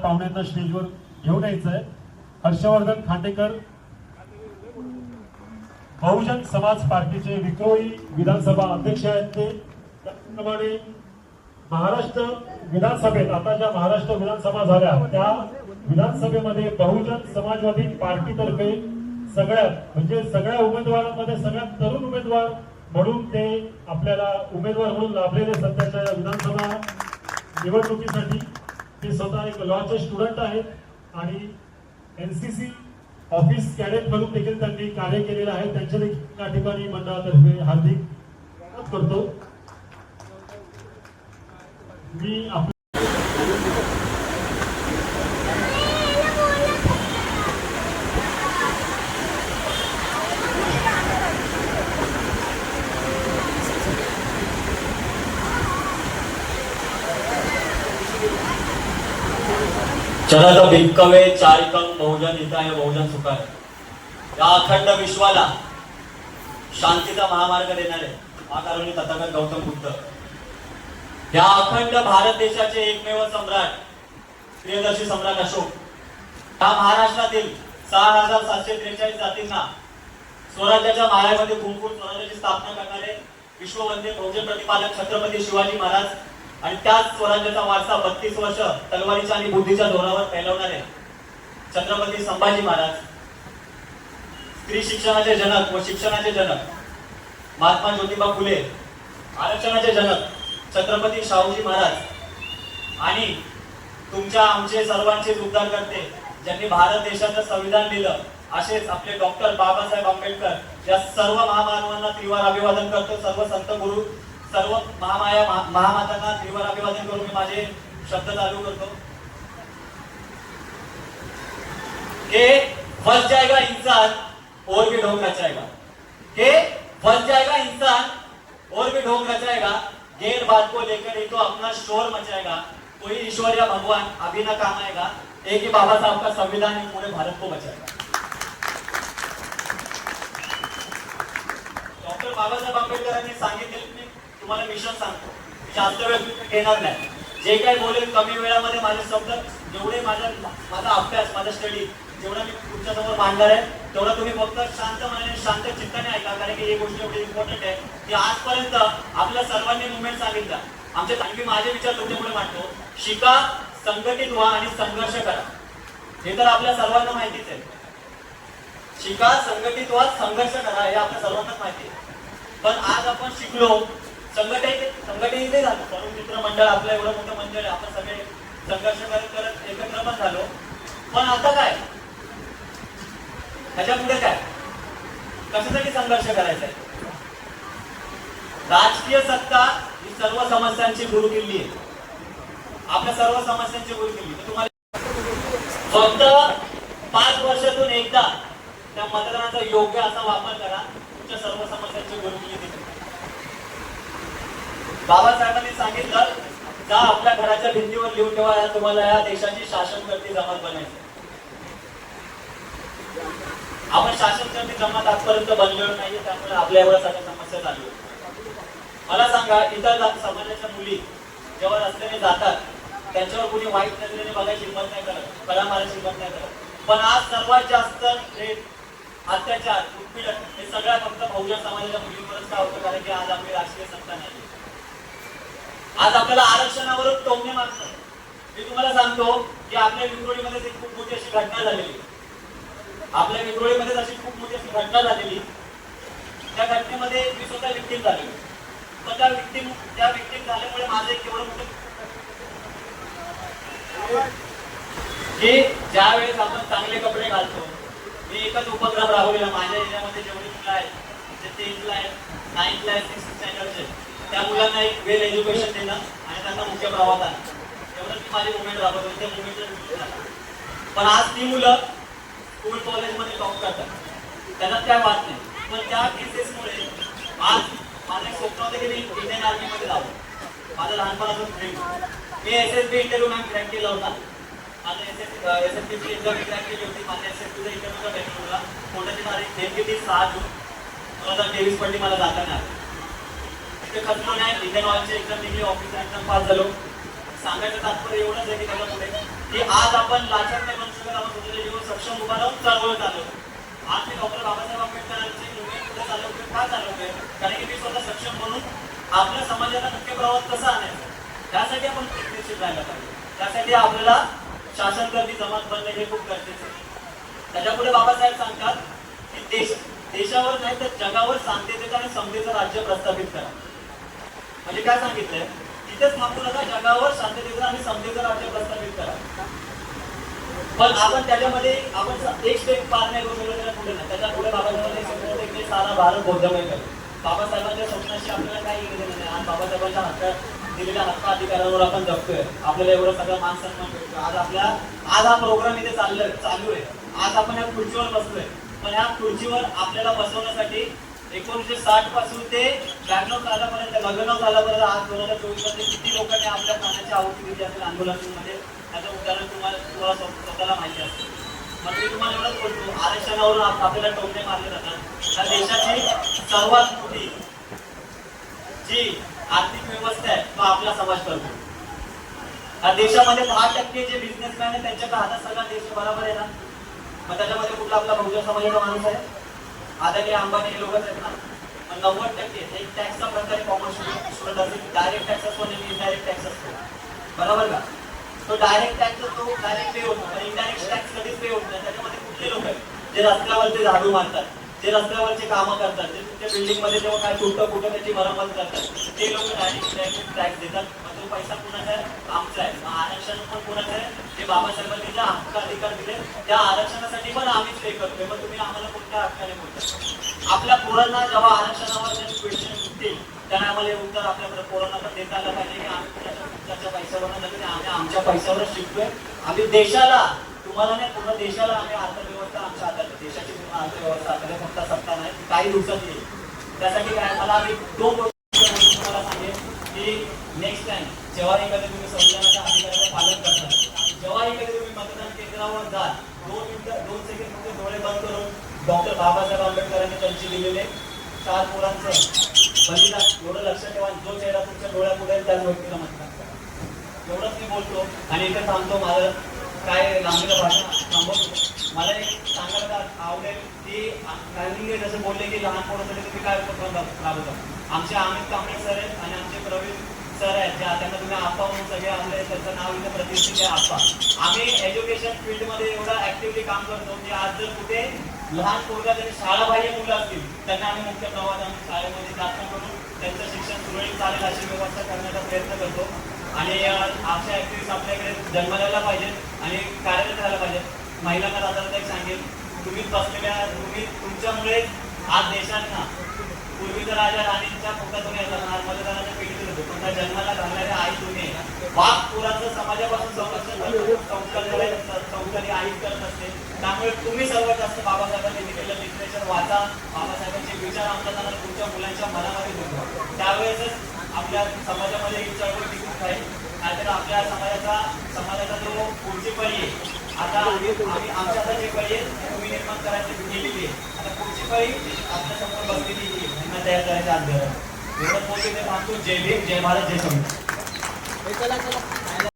पाहुण्यांना स्टेजवर घेऊन यायचं आहे. हर्षवर्धन खांडेकर बहुजन समाज पार्टीचे विक्रोळी विधानसभा अध्यक्ष आहेत. ते त्याप्रमाणे महाराष्ट्र विधानसभेत आता ज्या महाराष्ट्र विधानसभा झाल्या त्या विधानसभेमध्ये बहुजन समाजवादी पार्टीतर्फे सगळ्यात म्हणजे सगळ्या उमेदवारांमध्ये सगळ्यात तरुण उमेदवार म्हणून ते आपल्याला उमेदवार म्हणून लाभलेले सध्याच्या विधानसभा निवडणुकीसाठी ते स्वतः एक लॉचे स्टुडंट आहेत आणि एनसीसी ऑफिस कॅडेट म्हणून देखील त्यांनी कार्य केलेलं आहे. त्यांच्या देखील या ठिकाणी मंडळातर्फे हार्दिक स्वागत करतो. मी चला तर भिक्कवे चारिकम बहुजन हिताय बहुजन सुखाय या अखंड विश्वाला शांतीचा महामार्ग देणारे महाकारुणी तथागत गौतम बुद्ध या अखंड भारत देशाचे एकमेव सम्राट प्रियदर्शी सम्राट अशोक या महाराष्ट्रातील 6743 जातींना स्वराज्याच्या माळ्यामध्ये घुमफून स्वराज्याची स्थापना करणारे विश्ववंदे बहुजन प्रतिपादक छत्रपती शिवाजी महाराज आणि त्याच स्वराज्याचा वारसा 32 वर्ष तलवारीच्या आणि बुद्धीच्या जोरावर फैलवणारे छत्रपती संभाजी महाराज, स्त्री शिक्षणाचे जनक व शिक्षणाचे जनक महात्मा ज्योतिबा फुले, आरक्षणाचे जनक छत्रपती शाहूजी महाराज आणि तुमच्या आमचे सर्वांचे उद्धार करते ज्यांनी भारत देशाचं संविधान लिहिलं असेच आपले डॉक्टर बाबासाहेब आंबेडकर या सर्व महामानवांना त्रिवार अभिवादन करतो. सर्व संत गुरु सर्व महामातांना त्रिवार अभिवादन करून मी माझे शब्द चालू करतो. के फंस जाएगा इंसान और भी ढोंग नचाएगा, के फंस जाएगा इंसान और भी ढोंग नचाएगा, गैर बात को लेकर ही तो अपना शोर मचाएगा, कोई ईश्वर या भगवान अभी ना काम आएगा, एक ही बाबा साहब का संविधान ही पूरे भारत को बचाएगा. डॉक्टर बाबासाहेब आंबेडकरांनी सांगितले, तुम्हाला मिशन सांगतो, जास्त वेळ घेणार नाही. जे काही बोलेल कमी वेळामध्ये माझे शब्द जेवढे माझा अभ्यास माझा स्टडी जेवढा मी तुमच्या समोर मांडणार आहे तेवढा तुम्ही फक्त शांत मनाने शांत चित्ताने ऐका. कारण की ही गोष्ट एवढी इम्पॉर्टंट आहे की आजपर्यंत आपल्या सर्वांनी मुवमेंट सांगितला. आमचे मी माझे विचार तुमच्यापुढे मांडतो. शिका, संघटित व्हा आणि संघर्ष करा. हे तर आपल्या सर्वांना माहितीच आहे. शिका, संघटित व्हा, संघर्ष करा हे आपल्या सर्वांनाच माहिती आहे. पण आज आपण शिकलो, संघटित झालो, तरुण मित्र मंडळ आपलं एवढं मोठं मंडळ आहे, आपण सगळे संघर्ष करत करत एकत्र पण झालो. पण आता काय, त्याच्या पुढे काय, कशासाठी संघर्ष करायचा आहे? राजकीय सत्ता ही सर्व समस्यांची गुरुकिल्ली आहे. आपल्या सर्व समस्यांची गुरुकिल्ली. तुम्हाला फक्त 5 वर्षातून एकदा त्या मतदानाचा योग्य असा वापर करा. तुमच्या सर्व समस्यांची गुरुकिल्ली देते. बाबासाहेबांनी सांगितलं, जा आपल्या घराच्या भिंतीवर लिहून ठेवा, तुम्हाला या देशाची शासनकर्ती जमात बनायची. आपण शासनकर्ती जमात आजपर्यंत बनलेलो नाहीये, त्यामुळे आपल्या एवढ्या सगळ्या समस्या चालू आहेत. मला सांगा, इतर समाजाच्या मुली जेव्हा रस्त्याने जातात त्यांच्यावर कुणी वाईट नजरेने बघायची हिंमत नाही करत, कला मारायची हिंमत नाही करत. पण आज सर्वात जास्त अत्याचार, उत्पीडन हे सगळ्या फक्त बहुजन समाजाच्या मुलींवरच का होतं? कारण की आज आपली राजकीय सत्ता नाही. आज आपल्याला आरक्षणावरून टोमणे मारतात. मी तुम्हाला सांगतो की आपल्या विक्रोळीमध्ये एक खूप मोठी अशी घटना झालेली. आपल्या विक्रोळीमध्ये अशी खूप मोठी अशी घटना झालेली. त्या घटनेमध्ये मी स्वतः विक्टीम झालेलो. पण त्या विक्टीम झाल्यामुळे माझं एक एवढं मोठं की ज्या वेळेस आपण चांगले कपडे घालतो, मी एकच उपक्रम राबवलेला. माझ्या एरियामध्ये जेवढी मुलं आहेत, जे 10th ला आहेत, 9th ला आहेत, 6th स्टँडर्डचे, त्या मुलांना एक वेल एज्युकेशन देणं आणि त्यांना मुख्य प्रवाहात आणणं, एवढंच मी माझी मुवमेंट राबवतो. त्या मुवमेंटला पण आज ती मुलं स्कूल कॉलेजमध्ये टॉप करतात, त्यांना काय वाट नाही. पण त्या केसेसमुळे आज माझं एक स्वप्न होतं की मी इंडियन आर्मीमध्ये जावं. माझं लहानपणापासून ड्रीम. मी SSB इंटरव्ह्यू मॅम क्रॅक केला होता. माझं SSBची एक्झाम क्रॅक केली होती. माझ्या SSBचा इंटरव्ह्यूचा बेंगळुरूला कोणत्याची तारीख नेमकी ती 6 जून 2023 पडली. मला जाता नाही. ते खचलो नाही. इंडियन ऑइलची एक्झाम निघली, ऑफिसर एक्झाम पास झालो. सांगायचं तात्पर्य एवढंच आहे की त्याच्यापुढे की आज आपण लाचार नाही बनू शकत, आपण स्वतःच्या जीवन सक्षम उभा राहून चळवळ चालवतो. आज मी डॉक्टर बाबासाहेब आंबेडकरांची मुवमेंट पुढे चालवतोय. का चालवतोय? कारण की मी स्वतः सक्षम म्हणून आपल्या समाजाला नक्की प्रवाहात कसा आणायचा, त्यासाठी आपण प्रयत्नशील राहायला पाहिजे. त्यासाठी आपल्याला शासनकर्ती जमात बनणे हे खूप गरजेचं आहे. त्याच्यापुढे बाबासाहेब सांगतात की देशावर नाही तर जगावर शांततेचं आणि समतेचं राज्य प्रस्थापित करा. म्हणजे काय सांगितलंय? तिथेच थांबू नका, जगावर शांततेचं आणि समतेचं राज्य प्रस्थापित करा. पण आपण त्याच्यामध्ये आपण एक स्टेप पार नाही करू शकलो, त्याच्या पुढे नाही. त्याच्या पुढे बाबासाहेबांनी सारा भारत बौद्धमय करेल. बाबासाहेबांच्या स्वप्नाशी आपल्याला काही घेणं नाही. आज बाबासाहेबांच्या हातात दिलेल्या हक्क अधिकारांवर आपण जगतोय. आपल्याला एवढं सगळं मान सन्मान भेटतो. आज हा प्रोग्राम इथे चालू आहे. आज आपण या खुर्चीवर बसलोय. पण या खुर्चीवर आपल्याला बसवण्यासाठी 1960 पासून ते 92 सालापर्यंत 99 सालापर्यंत आज 2024 मध्ये किती लोकांनी आपल्या प्राणाची आहुती दिली असेल आंदोलनामध्ये, त्याचं उदाहरण तुम्हाला स्वतःला माहिती असेल. मग मी तुम्हाला एवढंच बोलतो, आरक्षणावरून आपल्याला टोमणे मारले जातात. त्या देशाची सर्वात मोठी जी आर्थिक व्यवस्था आहे तो आपला समाज करतो. या देशामध्ये 10% जे बिझनेसमॅन आहे त्यांच्या हातात सगळा देश बरोबर आहे ना. मग त्याच्यामध्ये कुठला आपला बहुजन समाजाचा माणूस आहे? अदानी अंबानी हे लोकच आहेत ना. मग 90% एक टॅक्सचा प्रकारे कॉमर्शियल स्टुडंट असेल, डायरेक्ट टॅक्स असतो आणि इनडायरेक्ट टॅक्स असतो, बरोबर का? तो डायरेक्ट टॅक्स तो डायरेक्ट पे होतो आणि इनडायरेक्ट टॅक्स कधीच पे होत नाही. त्याच्यामध्ये कुठले लोक आहेत जे रस्त्यावरचे झाडू मारतात, जे रस्त्यावरचे कामं करतात, जे तुमच्या बिल्डिंग मध्ये जेव्हा काय तुटतं कुठं त्याची मरम्मत करतात, ते लोक डायरेक्ट टॅक्स देतात. मग तो पैसा कुणाचा आहे? आमचा आहे. मग आरक्षण पण कुणाचं आहे? जे बाबासाहेबांनी ज्या हक्क अधिकार दिले त्या आरक्षणासाठी पण आम्हीच पे करतोय. मग तुम्ही आम्हाला कोणत्या हक्काने बोलता? आपल्या पोरांना जेव्हा आरक्षणावर जे क्वेश्चन सुटतील त्यांना आम्हाला हे उत्तर आपल्या पोरांना पण देता आलं पाहिजे की आम्ही कुणाच्या पैशावर नाही, आम्ही आमच्या पैशावरच शिकतोय. आम्ही देशाला, तुम्हाला नाही पूर्ण देशाला आम्ही अर्थव्यवस्था आमच्या हातात आहे. देशाची पूर्ण अर्थव्यवस्था आपल्याला फक्त सत्ता नाही, काही दिवसात येईल. त्यासाठी काय मला आम्ही 2 गोष्टी तुम्हाला सांगेन की नेक्स्ट टाइम जेव्हाही कधी तुम्ही संविधानाच्या अधिकाराचं पालन करता, जेव्हाही कधी तुम्ही मतदान केंद्रावर जाल, 2 सेकंड तुमचे डोळे बंद करून डॉक्टर बाबासाहेब आंबेडकरांनी त्यांची दिलेले 4 पोरांचं बलिदान एवढं लक्षात ठेवा. जो चेहरा तुमच्या डोळ्यापुढे आहे त्याच व्यक्तीला मतदान करा. एवढंच मी बोलतो आणि इथे थांबतो. माझं काय लांबीला भाषा थांबवतो. मला एक सांगायला आवडेल की काही जसं बोलले की लहान पोरांसाठी तुम्ही काय उपक्रम राबवता. आमचे अमित कांबळे सर आहेत आणि आमचे प्रवीण सर आहेत, जे त्यांना तुम्ही आप्पा म्हणून सगळे आपले त्यांचं नाव इथे प्रतिष्ठित आहे आप्पा. आम्ही एज्युकेशन फील्डमध्ये एवढं ऍक्टिव्हली काम करतो की आज जर कुठे लहान पोरगा जरी शाळाबाह्य मुलं असतील त्यांना आम्ही मुख्य प्रवाहात आम्ही शाळेमध्ये दाखल करून त्यांचं शिक्षण सुरळीत चालेल अशी व्यवस्था करण्याचा प्रयत्न करतो. आणि अशा ऍक्टिव्हिटीज आपल्याकडे जन्माला पाहिजेत आणि कार्यरत राहायला पाहिजेत. महिलांना दादा एक सांगेल, तुम्ही तुमच्यामुळे आज देशांना पूर्वीचा राजा राणींच्या पोटातून येतात, मतदानाच्या पिढीतून येतो, पण त्या जन्माला घालणाऱ्या आई तुम्ही बाप पुराचं समाजापासून संस्कारी आई करत असते. त्यामुळे तुम्ही सर्वात जास्त बाबासाहेबांनी दिलेलं लिटरेचर वाचा, बाबासाहेबांचे विचार आमच्या तुमच्या मुलांच्या मनामध्ये घेतो. त्यावेळेसच आपल्या समाजामध्ये ही चळवळ टिकून राहील. नाहीतर आपल्या समाजाचा जो पुढची पिढी आहे, आता आम्ही आमच्या आता जी पिढी आहे तुम्ही निर्माण करायची गेलेली आहे. आता पुढची पिढी आपल्या समोर बसलेली आहे, त्यांना तयार करायच्या आज एवढं मोठे ते थांबतो. जय भीम, जय भारत, जय संविधान.